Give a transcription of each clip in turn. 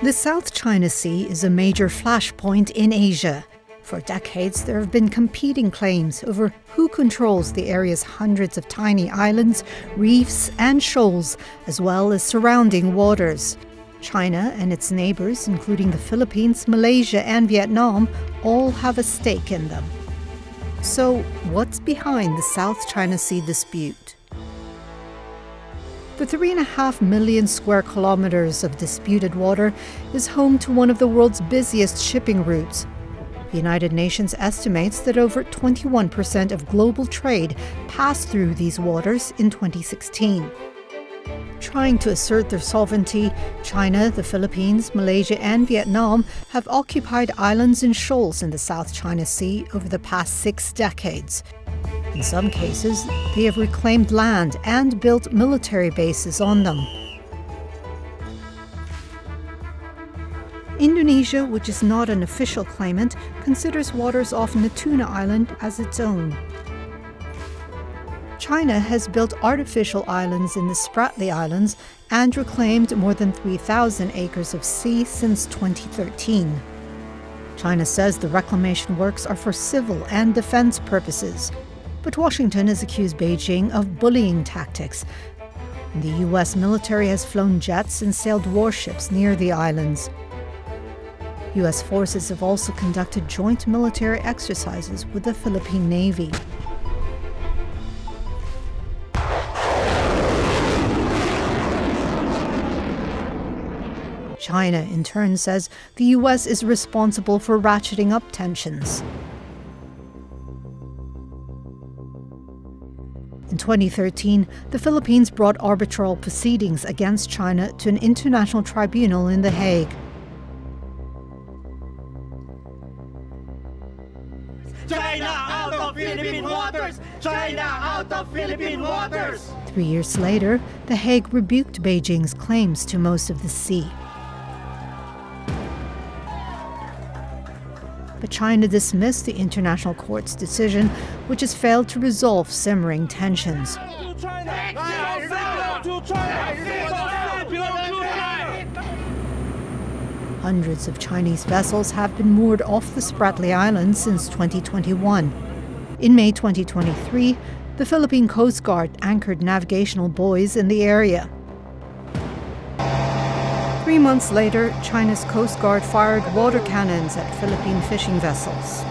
The South China Sea is a major flashpoint in Asia. For decades, there have been competing claims over who controls the area's hundreds of tiny islands, reefs and shoals, as well as surrounding waters. China and its neighbours, including the Philippines, Malaysia and Vietnam, all have a stake in them. So, what's behind the South China Sea dispute? The 3.5 million square kilometres of disputed water is home to one of the world's busiest shipping routes. The United Nations estimates that over 21% of global trade passed through these waters in 2016. Trying to assert their sovereignty, China, the Philippines, Malaysia and Vietnam have occupied islands and shoals in the South China Sea over the past 6 decades. In some cases, they have reclaimed land and built military bases on them. Indonesia, which is not an official claimant, considers waters off Natuna Island as its own. China has built artificial islands in the Spratly Islands and reclaimed more than 3,000 acres of sea since 2013. China says the reclamation works are for civil and defense purposes. But Washington has accused Beijing of bullying tactics. The U.S. military has flown jets and sailed warships near the islands. U.S. forces have also conducted joint military exercises with the Philippine Navy. China, in turn, says the U.S. is responsible for ratcheting up tensions. In 2013, the Philippines brought arbitral proceedings against China to an international tribunal in The Hague. China out of Philippine waters! China out of Philippine waters! 3 years later, The Hague rebuked Beijing's claims to most of the sea. But China dismissed the International Court's decision, which has failed to resolve simmering tensions. Hundreds of Chinese vessels have been moored off the Spratly Islands since 2021. In May 2023, the Philippine Coast Guard anchored navigational buoys in the area. 3 months later, China's Coast Guard fired water cannons at Philippine fishing vessels.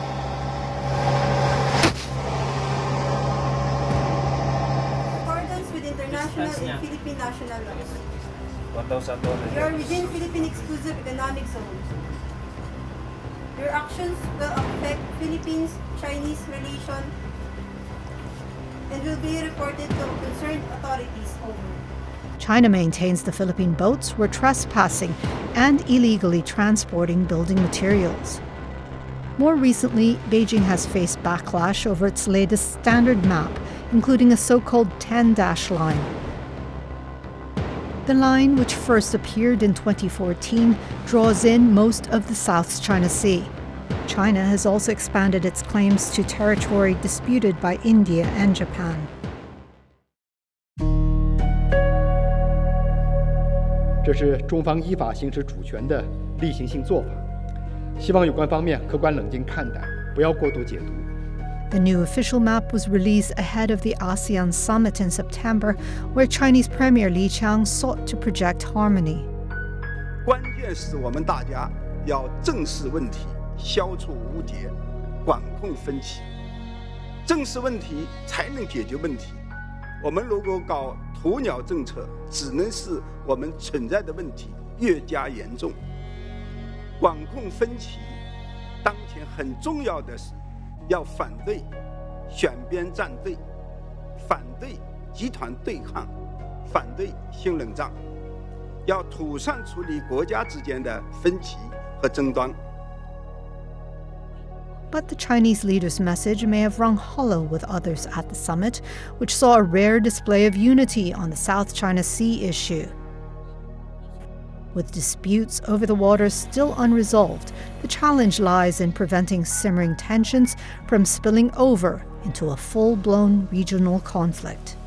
Accordance with international and Philippine national laws. You are within Philippine exclusive economic zone. Your actions will affect Philippines-Chinese relations and will be reported to concerned authorities over. China maintains the Philippine boats were trespassing and illegally transporting building materials. More recently, Beijing has faced backlash over its latest standard map, including a so-called 10-dash line. The line, which first appeared in 2014, draws in most of the South China Sea. China has also expanded its claims to territory disputed by India and Japan. 这是中方依法行使主权的例行性做法，希望有关方面客观冷静看待，不要过度解读。 The new official map was released ahead of the ASEAN summit in September, where Chinese Premier Li Qiang sought to project harmony. 关键是我们大家要正视问题，消除误解，管控分歧。正视问题才能解决问题。我们如果搞鸵鸟政策，只能使我们存在的问题越加严重。管控分歧，当前很重要的是要反对选边站队，反对集团对抗，反对新冷战，要妥善处理国家之间的分歧和争端。 But the Chinese leader's message may have rung hollow with others at the summit, which saw a rare display of unity on the South China Sea issue. With disputes over the waters still unresolved, the challenge lies in preventing simmering tensions from spilling over into a full-blown regional conflict.